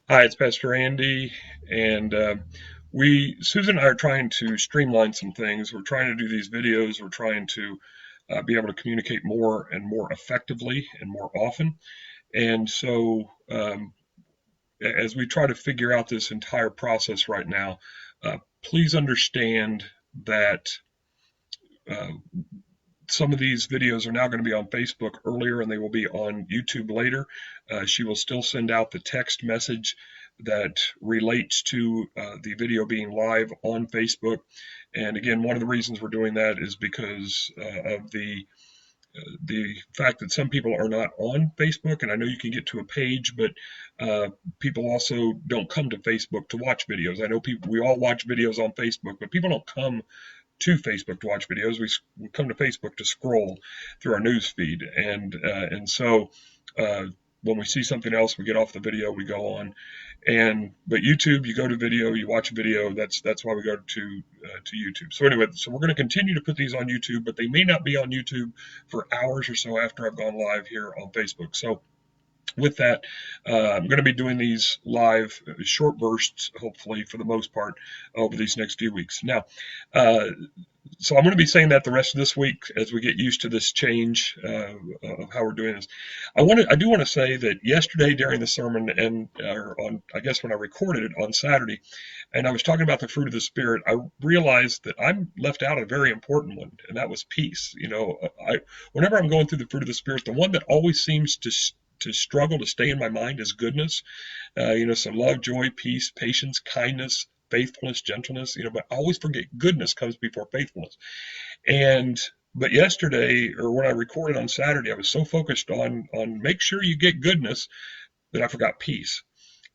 Hi, it's Pastor Andy, and Susan and I are trying to streamline some things. We're trying to do these videos. We're trying to be able to communicate more and more effectively and more often. And so, as we try to figure out this entire process right now, please understand that uh, some of these videos are now going to be on Facebook earlier and they will be on YouTube later. She will still send out the text message that relates to the video being live on Facebook. And again, one of the reasons we're doing that is because of the fact that some people are not on Facebook, and I know you can get to a page, but people also don't come to Facebook to watch videos. I know we all watch videos on Facebook, but people don't come to Facebook to watch videos. We come to Facebook to scroll through our news feed, and so uh, when we see something else, we get off the video, we go on, and but YouTube, you go to video, you watch a video. That's why we go to YouTube. So anyway, so we're going to continue to put these on YouTube, but they may not be on YouTube for hours or so after I've gone live here on Facebook. So with that, I'm going to be doing these live short bursts, hopefully for the most part, over these next few weeks. Now, uh, so I'm going to be saying that the rest of this week as we get used to this change of how we're doing this. I do want to say that yesterday during the sermon and on, I guess when I recorded it on Saturday, and I was talking about the fruit of the Spirit, I realized that I'm left out a very important one, and that was peace. Whenever I'm going through the fruit of the Spirit, the one that always seems to struggle to stay in my mind is goodness. So love, joy, peace, patience, kindness, faithfulness, gentleness. But I always forget goodness comes before faithfulness. And but yesterday, or when I recorded on Saturday, I was so focused on make sure you get goodness that I forgot peace.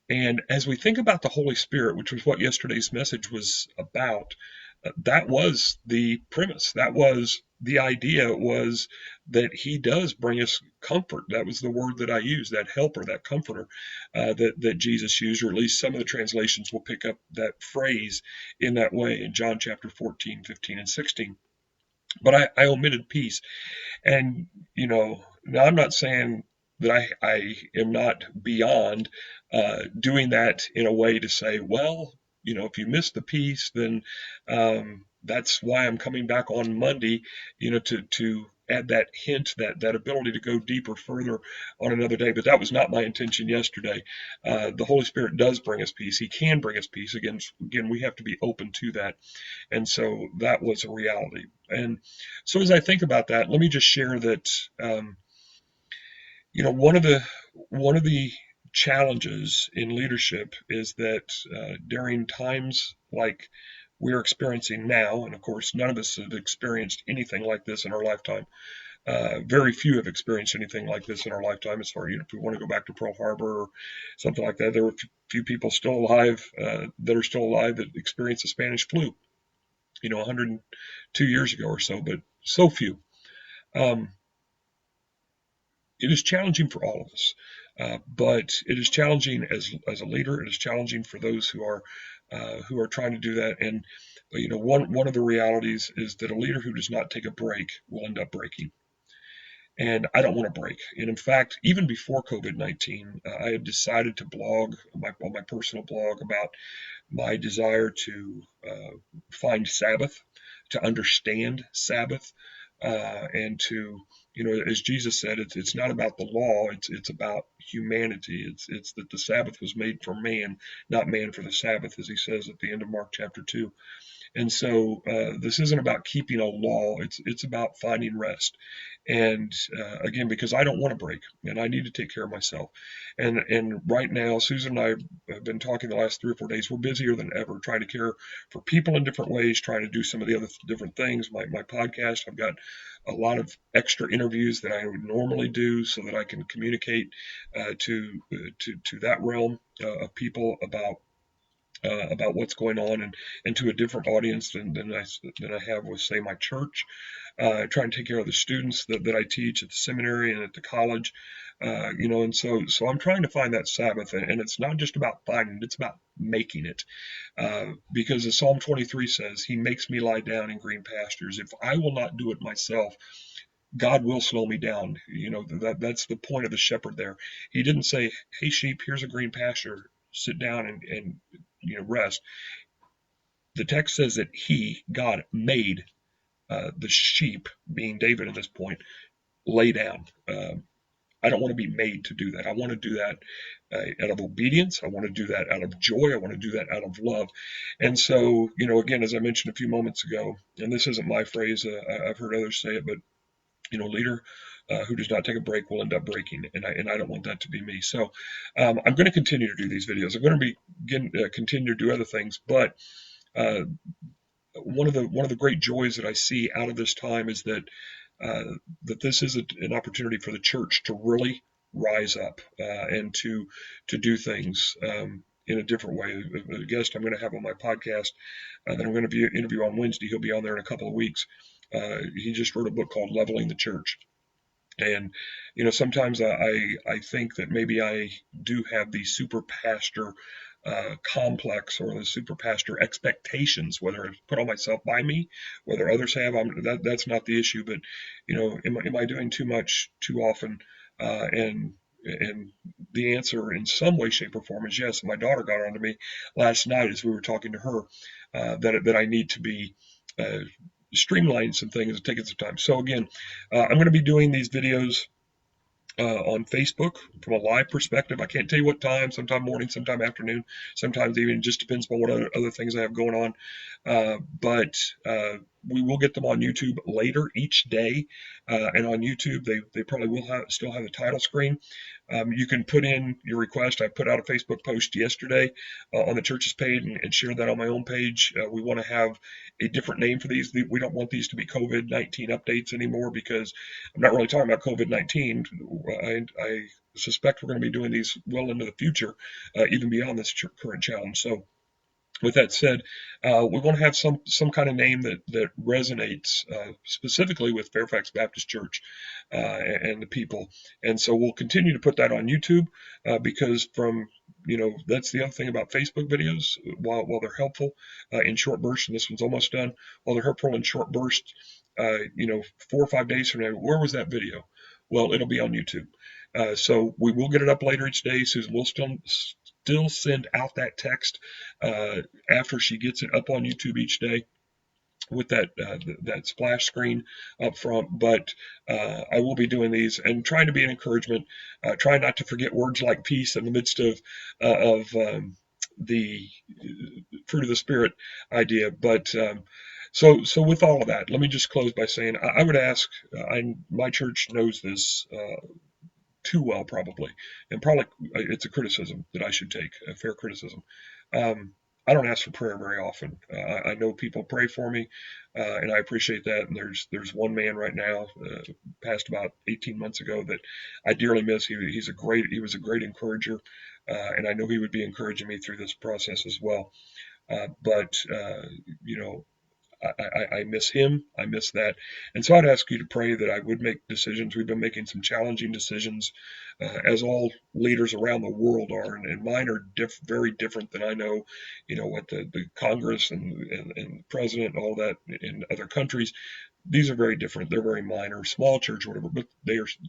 And as we think about the Holy Spirit, which was what yesterday's message was about, that was the premise. That was the idea, was that he does bring us comfort. That was the word that I used, that helper, that comforter that Jesus used, or at least some of the translations will pick up that phrase in that way in John chapter 14, 15, and 16. But I omitted peace. And, now I'm not saying that I am not beyond doing that in a way to say, well, if you miss the piece, then that's why I'm coming back on Monday, to add that hint, that ability to go deeper, further on another day. But that was not my intention yesterday. The Holy Spirit does bring us peace. He can bring us peace. Again, we have to be open to that. And so that was a reality. And so as I think about that, let me just share that one of the challenges in leadership is that during times like we're experiencing now, and of course none of us have experienced anything like this in our lifetime. Very few have experienced anything like this in our lifetime. As far if we want to go back to Pearl Harbor or something like that, there were few people still alive that are still alive that experienced the Spanish flu. 102 years ago or so, but so few. Um, it is challenging for all of us, but it is challenging as a leader. It is challenging for those who are trying to do that. And one of the realities is that a leader who does not take a break will end up breaking. And I don't want to break. And in fact, even before COVID-19, I had decided to blog on my personal blog about my desire to find Sabbath, to understand Sabbath, and to, as Jesus said, it's not about the law, it's about humanity. It's that the Sabbath was made for man, not man for the Sabbath, as he says at the end of Mark chapter 2. And so this isn't about keeping a law. It's about finding rest. And again, because I don't want to break, and I need to take care of myself. And right now, Susan and I have been talking the last 3 or 4 days. We're busier than ever, trying to care for people in different ways, trying to do some of the other different things. My podcast, I've got a lot of extra interviews that I would normally do, so that I can communicate to that realm of people about what's going on, and to a different audience than I have with, say, my church. Try and take care of the students that I teach at the seminary and at the college. And so I'm trying to find that Sabbath, and it's not just about finding it, it's about making it. Because as Psalm 23 says, he makes me lie down in green pastures. If I will not do it myself, God will slow me down. That's the point of the shepherd there. He didn't say, hey, sheep, here's a green pasture. sit down and rest. The text says that God, made the sheep, being David at this point, lay down. I don't want to be made to do that. I want to do that out of obedience. I want to do that out of joy. I want to do that out of love. And so, again, as I mentioned a few moments ago, and this isn't my phrase, I've heard others say it, but leader who does not take a break will end up breaking, and I don't want that to be me. So I'm going to continue to do these videos. I'm going to continue to do other things, but one of the great joys that I see out of this time is that this is an opportunity for the church to really rise up and to do things in a different way. A guest I'm going to have on my podcast that I'm going to interview on Wednesday, he'll be on there in a couple of weeks. He just wrote a book called Leveling the Church. And, sometimes I think that maybe I do have the super pastor complex or the super pastor expectations, whether it's put on myself by me, whether others have. That's not the issue. But, am I doing too much too often? And the answer in some way, shape, or form is yes. My daughter got onto me last night as we were talking to her that I need to be streamlining some things and taking some time. So again, I'm going to be doing these videos on Facebook from a live perspective. I can't tell you what time, sometime morning, sometime afternoon, sometimes even, just depends on what other things I have going on. But we will get them on YouTube later each day. And on YouTube, they probably will still have the title screen. You can put in your request. I put out a Facebook post yesterday on the church's page and shared that on my own page. We want to have a different name for these. We don't want these to be COVID-19 updates anymore, because I'm not really talking about COVID-19. I suspect we're going to be doing these well into the future, even beyond this current challenge. So with that said, we want to have some kind of name that resonates specifically with Fairfax Baptist Church and the people. And so we'll continue to put that on YouTube because that's the other thing about Facebook videos. While they're helpful in short bursts, and this one's almost done, while they're helpful in short bursts, 4 or 5 days from now, where was that video? Well, it'll be on YouTube. So we will get it up later each day. Susan will still send out that text after she gets it up on YouTube each day with that splash screen up front. But I will be doing these and trying to be an encouragement. Trying not to forget words like peace in the midst of the fruit of the Spirit idea. But so with all of that, let me just close by saying I would ask, my church knows this too well, probably, and probably it's a criticism that I should take, a fair criticism. I don't ask for prayer very often. I know people pray for me, and I appreciate that. And there's one man right now, passed about 18 months ago, that I dearly miss. He was a great encourager, and I know he would be encouraging me through this process as well. But I miss him. I miss that. And so I'd ask you to pray that I would make decisions. We've been making some challenging decisions, as all leaders around the world are, and mine are very different than I know, what the Congress and the president and all that in other countries. These are very different. They're very minor, small church, or whatever, but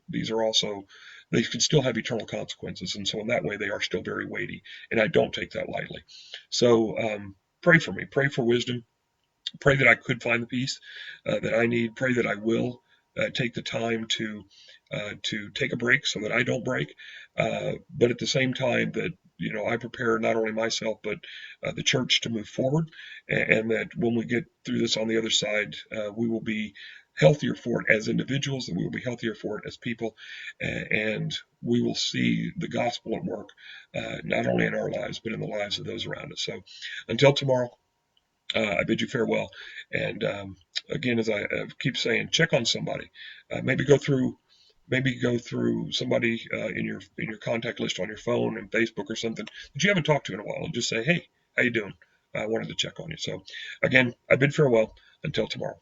these are also, they can still have eternal consequences. And so in that way, they are still very weighty. And I don't take that lightly. So pray for me. Pray for wisdom. Pray that I could find the peace that I need. Pray that I will take the time to take a break so that I don't break. But at the same time that, I prepare not only myself, but the church to move forward. And that when we get through this on the other side, we will be healthier for it as individuals, and we will be healthier for it as people. And we will see the gospel at work, not only in our lives, but in the lives of those around us. So until tomorrow, I bid you farewell. And again, as I keep saying, check on somebody. Maybe go through somebody in your contact list on your phone and Facebook or something that you haven't talked to in a while, and just say, hey, how you doing? I wanted to check on you. So again, I bid farewell until tomorrow.